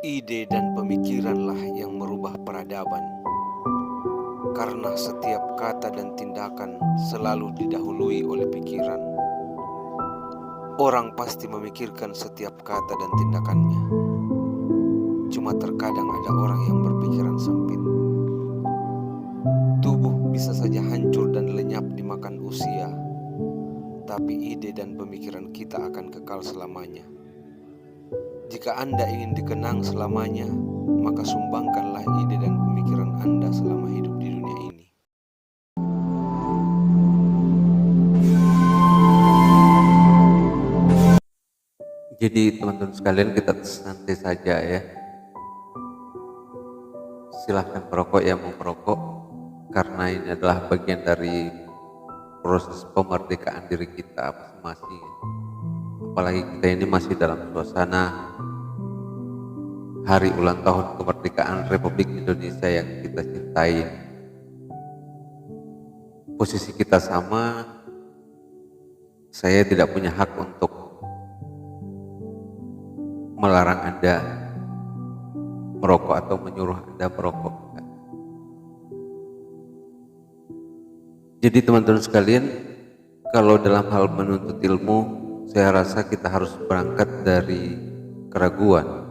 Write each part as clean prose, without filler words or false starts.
Ide dan pemikiranlah yang merubah peradaban, karena setiap kata dan tindakan selalu didahului oleh pikiran. Orang pasti memikirkan setiap kata dan tindakannya. Cuma terkadang ada orang yang berpikiran sempit. Tubuh bisa saja hancur dan lenyap dimakan usia, tapi ide dan pemikiran kita akan kekal selamanya. Jika Anda ingin dikenang selamanya, maka sumbangkanlah ide dan pemikiran Anda selama hidup di dunia ini. Jadi teman-teman sekalian, kita santai saja ya. Silahkan perokok yang mau merokok, karena ini adalah bagian dari proses pemerdekaan diri kita masing-masing. Apalagi kita ini masih dalam suasana hari ulang tahun kemerdekaan Republik Indonesia yang kita cintai. Posisi kita sama, saya tidak punya hak untuk melarang Anda merokok atau menyuruh Anda merokok. Jadi teman-teman sekalian, kalau dalam hal menuntut ilmu, saya rasa kita harus berangkat dari keraguan.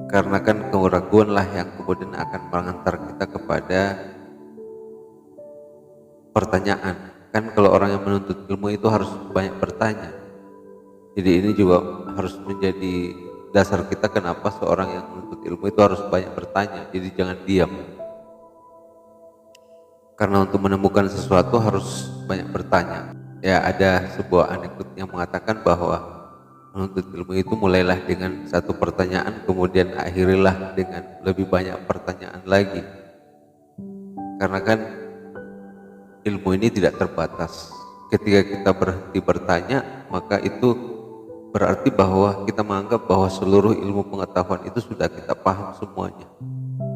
Karena kan keraguanlah yang kemudian akan mengantar kita kepada pertanyaan. Kan kalau orang yang menuntut ilmu itu harus banyak bertanya. Jadi ini juga harus menjadi dasar kita kenapa seorang yang menuntut ilmu itu harus banyak bertanya. Jadi jangan diam. Karena untuk menemukan sesuatu harus banyak bertanya. Ya, ada sebuah anekdot yang mengatakan bahwa menuntut ilmu itu mulailah dengan satu pertanyaan, kemudian akhirilah dengan lebih banyak pertanyaan lagi. Karena kan ilmu ini tidak terbatas. Ketika kita berhenti bertanya, maka itu berarti bahwa kita menganggap bahwa seluruh ilmu pengetahuan itu sudah kita paham semuanya.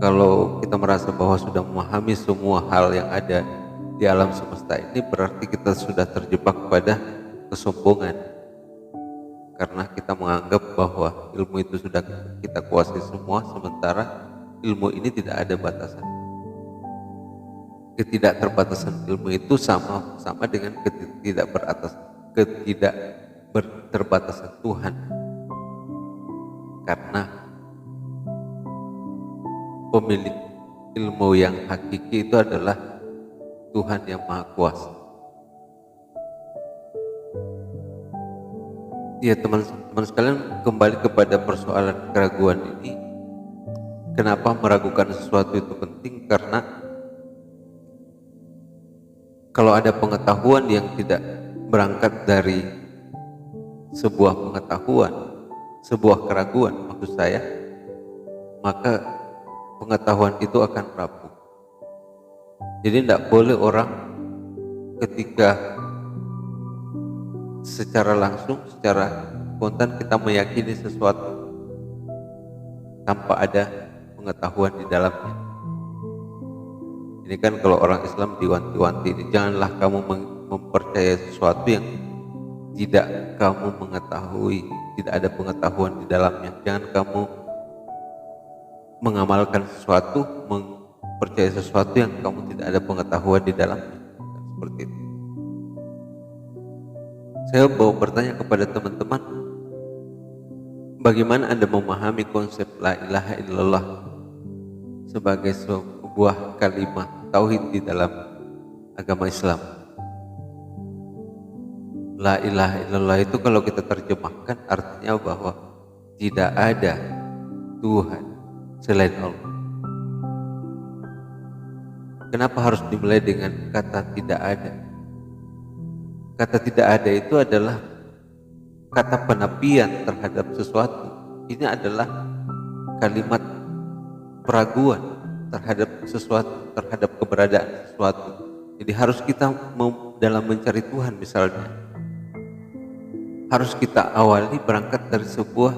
Kalau kita merasa bahwa sudah memahami semua hal yang ada di alam semesta ini, berarti kita sudah terjebak pada kesombongan. Karena kita menganggap bahwa ilmu itu sudah kita kuasai semua, sementara ilmu ini tidak ada batasan. Ketidakterbatasan ilmu itu sama dengan ketidakterbatasan Tuhan. Karena pemilik ilmu yang hakiki itu adalah Tuhan yang Maha Kuasa. Ya teman-teman sekalian, kembali kepada persoalan keraguan ini. Kenapa meragukan sesuatu itu penting? Karena kalau ada pengetahuan yang tidak berangkat dari sebuah pengetahuan, sebuah keraguan maksud saya, maka pengetahuan itu akan rapuh. Jadi tidak boleh orang ketika secara langsung, secara spontan kita meyakini sesuatu tanpa ada pengetahuan di dalamnya. Ini kan kalau orang Islam diwanti-wanti, janganlah kamu mempercayai sesuatu yang tidak kamu mengetahui, tidak ada pengetahuan di dalamnya. Jangan kamu mengamalkan sesuatu, mempercayai sesuatu yang kamu tidak ada pengetahuan di dalamnya. Seperti itu. Saya mau bertanya kepada teman-teman, bagaimana Anda memahami konsep la ilaha illallah sebagai sebuah kalimat tauhid di dalam agama Islam? La ilaha illallah itu kalau kita terjemahkan artinya bahwa tidak ada Tuhan selain Allah. Kenapa harus dimulai dengan kata tidak ada? Kata tidak ada itu adalah kata penafian terhadap sesuatu. Ini adalah kalimat peraguan terhadap sesuatu, terhadap keberadaan sesuatu. Jadi harus kita dalam mencari Tuhan misalnya, harus kita awali berangkat dari sebuah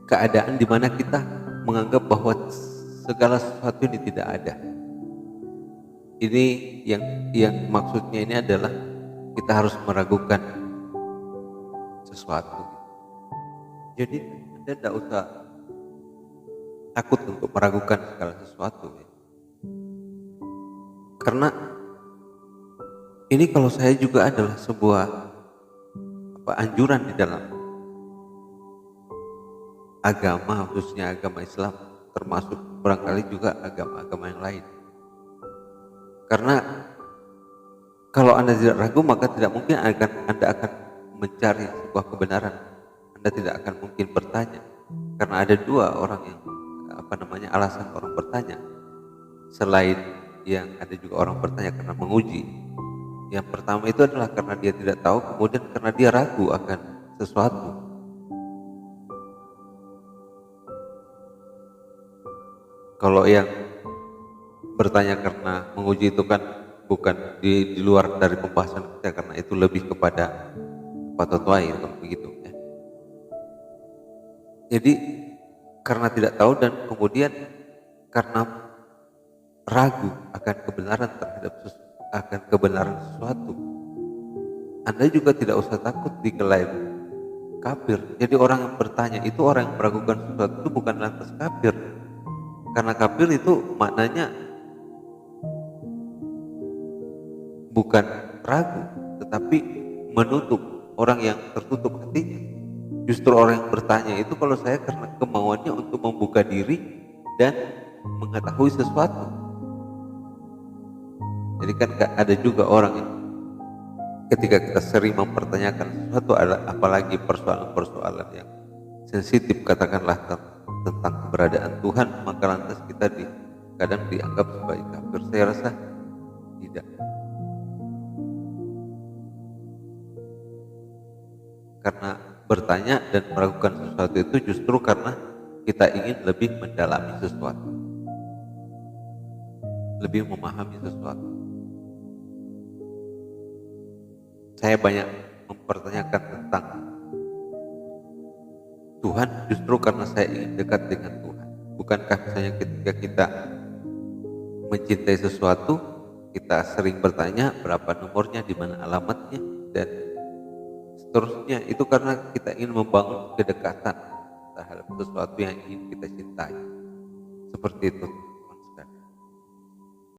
keadaan di mana kita menganggap bahwa segala sesuatu ini tidak ada. Ini yang maksudnya ini adalah kita harus meragukan sesuatu. Jadi kita tidak usah takut untuk meragukan segala sesuatu ya. Karena ini kalau saya juga adalah sebuah anjuran di dalam agama, khususnya agama Islam, termasuk barangkali juga agama-agama yang lain. Karena kalau Anda tidak ragu, maka tidak mungkin Anda akan mencari sebuah kebenaran. Anda tidak akan mungkin bertanya, karena ada dua orang yang alasan orang bertanya. Selain yang ada juga orang bertanya karena menguji. Yang pertama itu adalah karena dia tidak tahu, kemudian karena dia ragu akan sesuatu. Kalau yang bertanya karena menguji itu kan bukan di luar dari pembahasan kita, karena itu lebih kepada patutwai begitu ya. Jadi karena tidak tahu dan kemudian karena ragu akan kebenaran akan kebenaran sesuatu, Anda juga tidak usah takut diklaim kafir. Jadi orang yang bertanya itu, orang yang meragukan sesuatu itu bukan lantas kafir. Karena kafir itu maknanya bukan ragu, tetapi menutup, orang yang tertutup hatinya. Justru orang yang bertanya itu kalau saya karena kemauannya untuk membuka diri dan mengetahui sesuatu. Jadi kan ada juga orang yang ketika kita sering mempertanyakan sesuatu, apalagi persoalan-persoalan yang sensitif, katakanlah tentang keberadaan Tuhan, maka lantas kita kadang dianggap sebagai kafir. Saya rasa tidak. Karena bertanya dan meragukan sesuatu itu justru karena kita ingin lebih mendalami sesuatu, lebih memahami sesuatu. Saya banyak mempertanyakan tentang Tuhan justru karena saya ingin dekat dengan Tuhan. Bukankah misalnya ketika kita mencintai sesuatu, kita sering bertanya berapa nomornya, di mana alamatnya, dan seterusnya. Itu karena kita ingin membangun kedekatan terhadap sesuatu yang ingin kita cintai. Seperti itu.